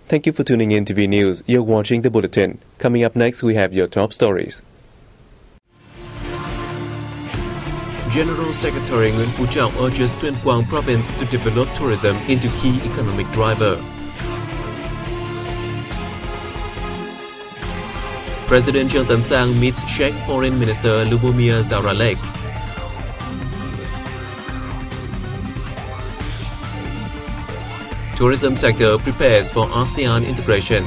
Thank you for tuning in to VNA News. You're watching the Bulletin. Coming up next, we have your top stories. General Secretary Nguyễn Phú Trọng urges Tuyên Quang Province to develop tourism into key economic driver. President Trương Tấn Sang meets Czech Foreign Minister Lubomir Zaoralek. Tourism sector prepares for ASEAN integration.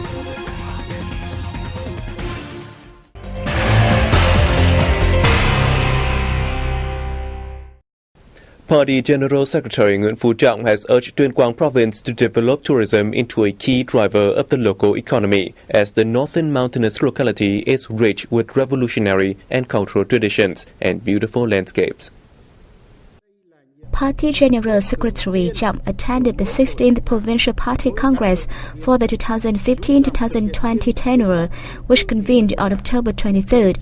Party General Secretary Nguyễn Phú Trọng has urged Tuyên Quang Province to develop tourism into a key driver of the local economy, as the northern mountainous locality is rich with revolutionary and cultural traditions and beautiful landscapes. Party General Secretary Trọng attended the 16th Provincial Party Congress for the 2015-2020 tenure, which convened on October 23rd.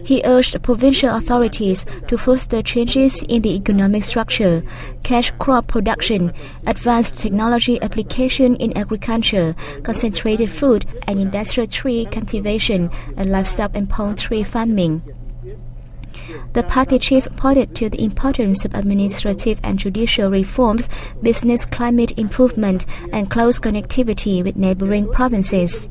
He urged provincial authorities to foster changes in the economic structure, cash crop production, advanced technology application in agriculture, concentrated food and industrial tree cultivation, and livestock and poultry farming. The party chief pointed to the importance of administrative and judicial reforms, business climate improvement, and close connectivity with neighboring provinces.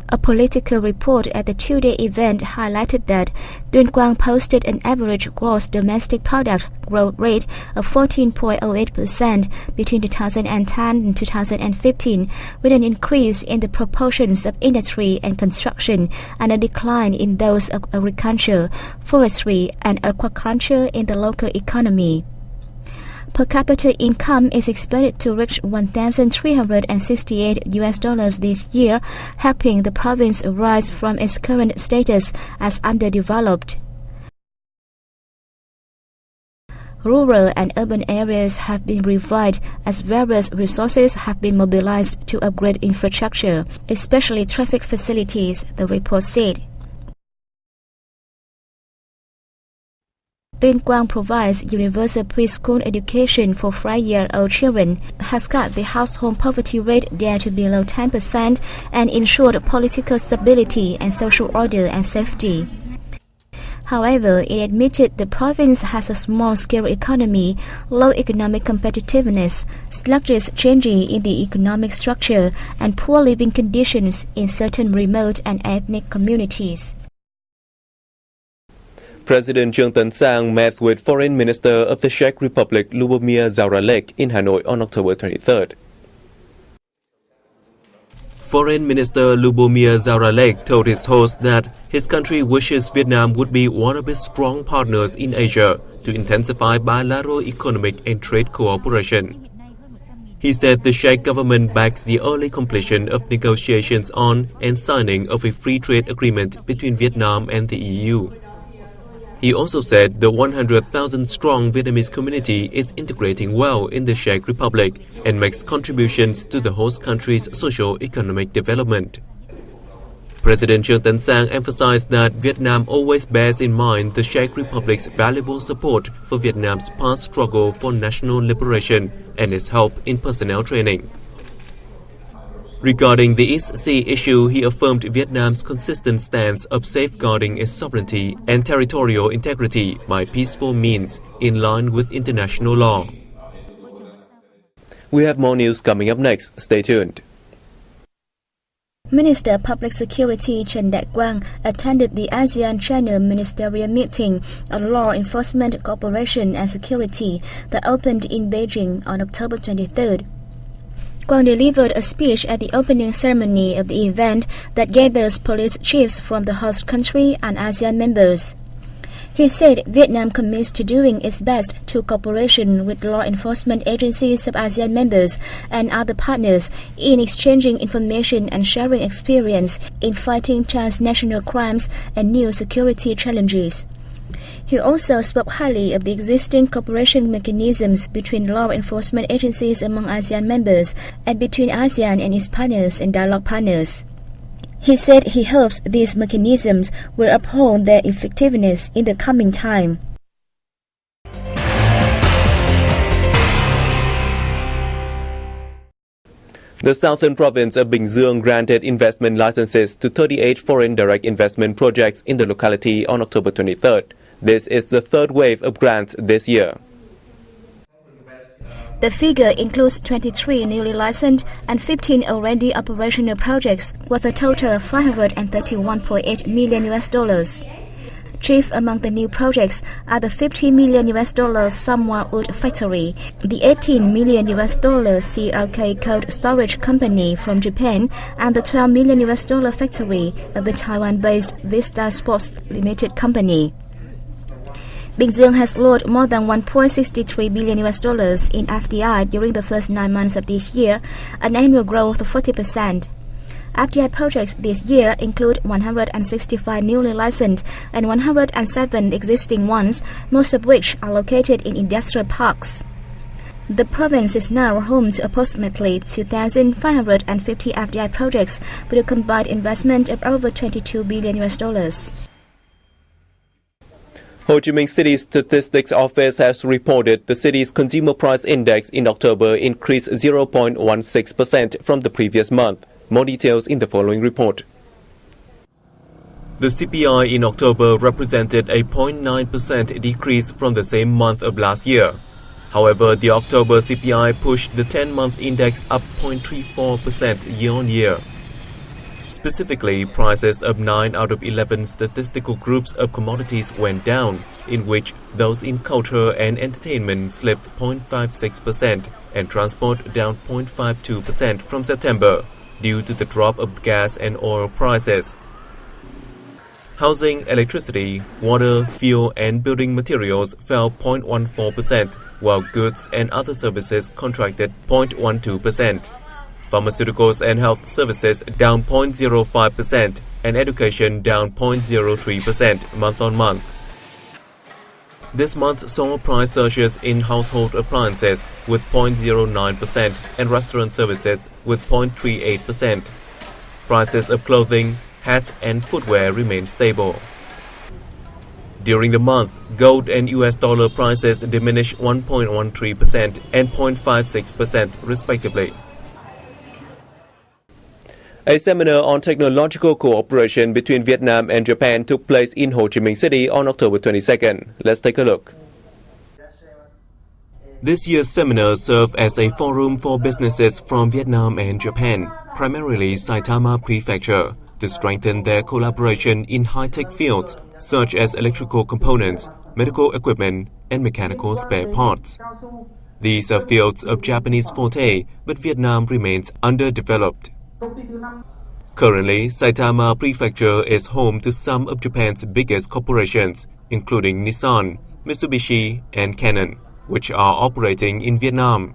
A political report at the two-day event highlighted that Tuyên Quang posted an average gross domestic product growth rate of 14.08% between 2010 and 2015, with an increase in the proportions of industry and construction and a decline in those of agriculture, forestry, and aquaculture in the local economy. Per capita income is expected to reach $1,368 this year, helping the province rise from its current status as underdeveloped. Rural and urban areas have been revived as various resources have been mobilized to upgrade infrastructure, especially traffic facilities, the report said. Tuyên Quang provides universal preschool education for 5-year-old children, has cut the household poverty rate there to below 10%, and ensured political stability and social order and safety. However, it admitted the province has a small-scale economy, low economic competitiveness, sluggish changes in the economic structure, and poor living conditions in certain remote and ethnic communities. President Trương Tấn Sang met with Foreign Minister of the Czech Republic Lubomir Zaoralek in Hanoi on October 23rd. Foreign Minister Lubomir Zaoralek told his host that his country wishes Vietnam would be one of its strong partners in Asia to intensify bilateral economic and trade cooperation. He said the Czech government backs the early completion of negotiations on and signing of a free trade agreement between Vietnam and the EU. He also said the 100,000-strong Vietnamese community is integrating well in the Czech Republic and makes contributions to the host country's socio-economic development. President Trương Tấn Sang emphasized that Vietnam always bears in mind the Czech Republic's valuable support for Vietnam's past struggle for national liberation and its help in personnel training. Regarding the East Sea issue, he affirmed Vietnam's consistent stance of safeguarding its sovereignty and territorial integrity by peaceful means in line with international law. We have more news coming up next. Stay tuned. Minister of Public Security Trần Đại Quang attended the ASEAN-China Ministerial Meeting on Law Enforcement Cooperation and Security that opened in Beijing on October 23rd. Quang delivered a speech at the opening ceremony of the event that gathers police chiefs from the host country and ASEAN members. He said Vietnam commits to doing its best to cooperation with law enforcement agencies of ASEAN members and other partners in exchanging information and sharing experience in fighting transnational crimes and new security challenges. He also spoke highly of the existing cooperation mechanisms between law enforcement agencies among ASEAN members and between ASEAN and its partners and dialogue partners. He said he hopes these mechanisms will uphold their effectiveness in the coming time. The southern province of Bình Dương granted investment licenses to 38 foreign direct investment projects in the locality on October 23rd. This is the third wave of grants this year. The figure includes 23 newly licensed and 15 already operational projects worth a total of $531.8 million. Chief among the new projects are the $50 million Samwa Wood Factory, the $18 million CRK Cold Storage Company from Japan, and the $12 million factory of the Taiwan-based Vista Sports Limited Company. Bình Dương has loaded more than $1.63 billion in FDI during the first 9 months of this year, an annual growth of 40%. FDI projects this year include 165 newly licensed and 107 existing ones, most of which are located in industrial parks. The province is now home to approximately 2,550 FDI projects with a combined investment of over $22 billion. Ho Chi Minh City Statistics Office has reported the city's consumer price index in October increased 0.16% from the previous month. More details in the following report. The CPI in October represented a 0.9% decrease from the same month of last year. However, the October CPI pushed the 10-month index up 0.34% year-on-year. Specifically, prices of 9 out of 11 statistical groups of commodities went down, in which those in culture and entertainment slipped 0.56% and transport down 0.52% from September, due to the drop of gas and oil prices. Housing, electricity, water, fuel and building materials fell 0.14%, while goods and other services contracted 0.12%. Pharmaceuticals and health services down 0.05% and education down 0.03% month-on-month. This month saw price surges in household appliances with 0.09% and restaurant services with 0.38%. Prices of clothing, hat and footwear remain stable. During the month, gold and US dollar prices diminished 1.13% and 0.56% respectively. A seminar on technological cooperation between Vietnam and Japan took place in Ho Chi Minh City on October 22nd. Let's take a look. This year's seminar served as a forum for businesses from Vietnam and Japan, primarily Saitama Prefecture, to strengthen their collaboration in high-tech fields such as electrical components, medical equipment, and mechanical spare parts. These are fields of Japanese forte, but Vietnam remains underdeveloped. Currently, Saitama Prefecture is home to some of Japan's biggest corporations, including Nissan, Mitsubishi, and Canon, which are operating in Vietnam.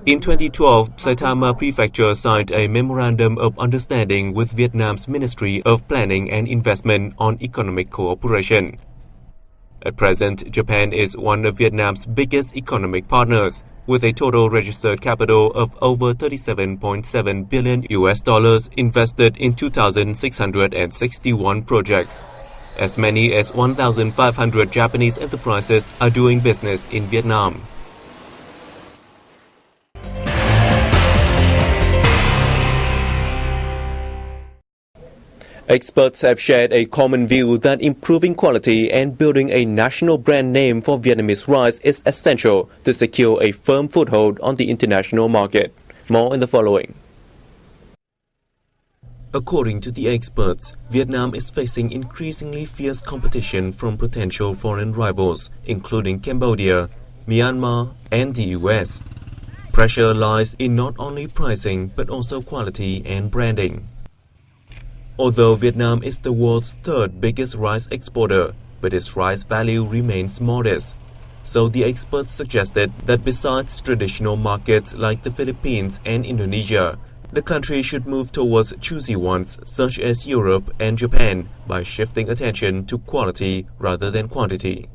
In 2012, Saitama Prefecture signed a Memorandum of Understanding with Vietnam's Ministry of Planning and Investment on economic cooperation. At present, Japan is one of Vietnam's biggest economic partners, with a total registered capital of over $37.7 billion invested in 2,661 projects. As many as 1,500 Japanese enterprises are doing business in Vietnam. Experts have shared a common view that improving quality and building a national brand name for Vietnamese rice is essential to secure a firm foothold on the international market. More in the following. According to the experts, Vietnam is facing increasingly fierce competition from potential foreign rivals, including Cambodia, Myanmar, and the US. Pressure lies in not only pricing but also quality and branding. Although Vietnam is the world's third biggest rice exporter, but its rice value remains modest. So the experts suggested that besides traditional markets like the Philippines and Indonesia, the country should move towards choosy ones such as Europe and Japan by shifting attention to quality rather than quantity.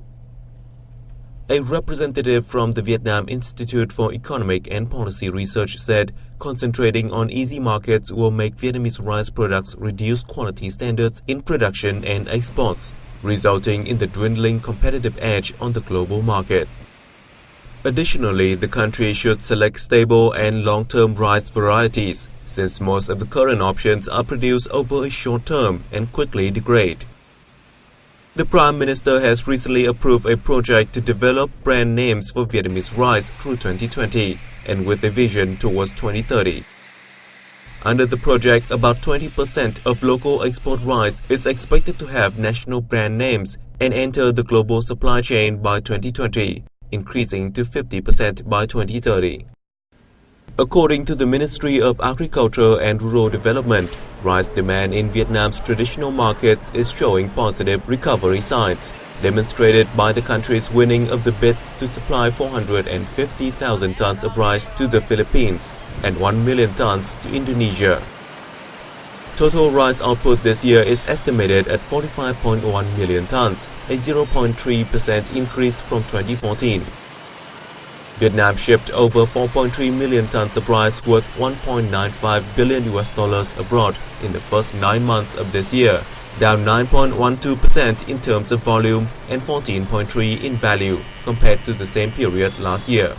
A representative from the Vietnam Institute for Economic and Policy Research said concentrating on easy markets will make Vietnamese rice products reduce quality standards in production and exports, resulting in the dwindling competitive edge on the global market. Additionally, the country should select stable and long-term rice varieties, since most of the current options are produced over a short term and quickly degrade. The Prime Minister has recently approved a project to develop brand names for Vietnamese rice through 2020 and with a vision towards 2030. Under the project, about 20% of local export rice is expected to have national brand names and enter the global supply chain by 2020, increasing to 50% by 2030. According to the Ministry of Agriculture and Rural Development, rice demand in Vietnam's traditional markets is showing positive recovery signs, demonstrated by the country's winning of the bids to supply 450,000 tons of rice to the Philippines and 1 million tons to Indonesia. Total rice output this year is estimated at 45.1 million tons, a 0.3% increase from 2014. Vietnam shipped over 4.3 million tons of rice worth $1.95 billion abroad in the first 9 months of this year, down 9.12% in terms of volume and 14.3% in value compared to the same period last year.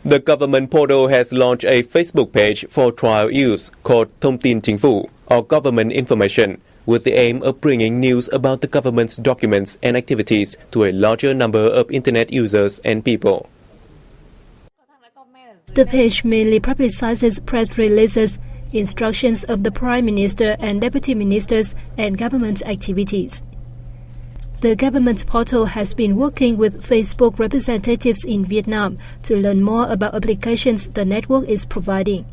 The government portal has launched a Facebook page for trial use called Thông tin Chính phủ, or Government Information, with the aim of bringing news about the government's documents and activities to a larger number of Internet users and people. The page mainly publicizes press releases, instructions of the Prime Minister and Deputy Ministers, and government activities. The government portal has been working with Facebook representatives in Vietnam to learn more about applications the network is providing.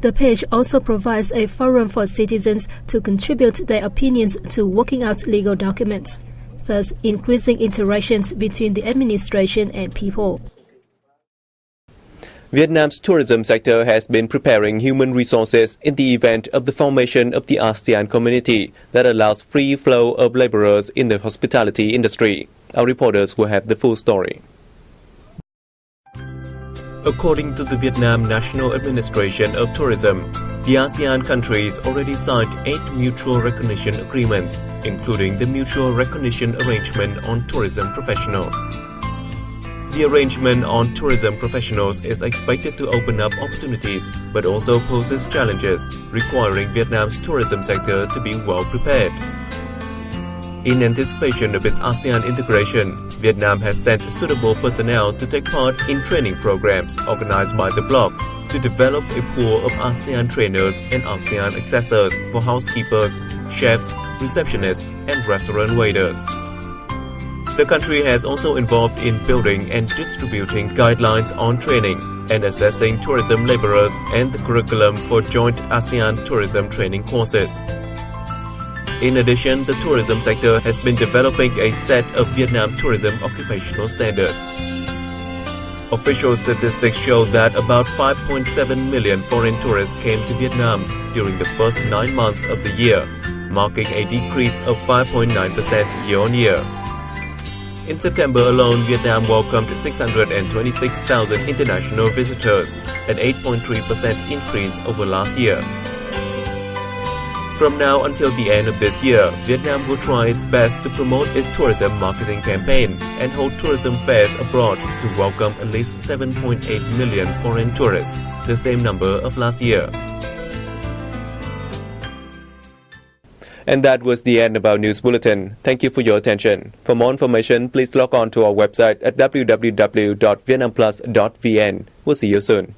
The page also provides a forum for citizens to contribute their opinions to working out legal documents, thus increasing interactions between the administration and people. Vietnam's tourism sector has been preparing human resources in the event of the formation of the ASEAN community that allows free flow of laborers in the hospitality industry. Our reporters will have the full story. According to the Vietnam National Administration of Tourism, the ASEAN countries already signed 8 mutual recognition agreements, including the Mutual Recognition Arrangement on Tourism Professionals. The arrangement on tourism professionals is expected to open up opportunities but also poses challenges, requiring Vietnam's tourism sector to be well prepared. In anticipation of its ASEAN integration, Vietnam has sent suitable personnel to take part in training programs organized by the bloc to develop a pool of ASEAN trainers and ASEAN accessors for housekeepers, chefs, receptionists, and restaurant waiters. The country has also involved in building and distributing guidelines on training and assessing tourism laborers and the curriculum for joint ASEAN tourism training courses. In addition, the tourism sector has been developing a set of Vietnam tourism occupational standards. Official statistics show that about 5.7 million foreign tourists came to Vietnam during the first 9 months of the year, marking a decrease of 5.9% year-on-year. In September alone, Vietnam welcomed 626,000 international visitors, an 8.3% increase over last year. From now until the end of this year, Vietnam will try its best to promote its tourism marketing campaign and hold tourism fairs abroad to welcome at least 7.8 million foreign tourists, the same number of last year. And that was the end of our news bulletin. Thank you for your attention. For more information, please log on to our website at www.vietnamplus.vn. We'll see you soon.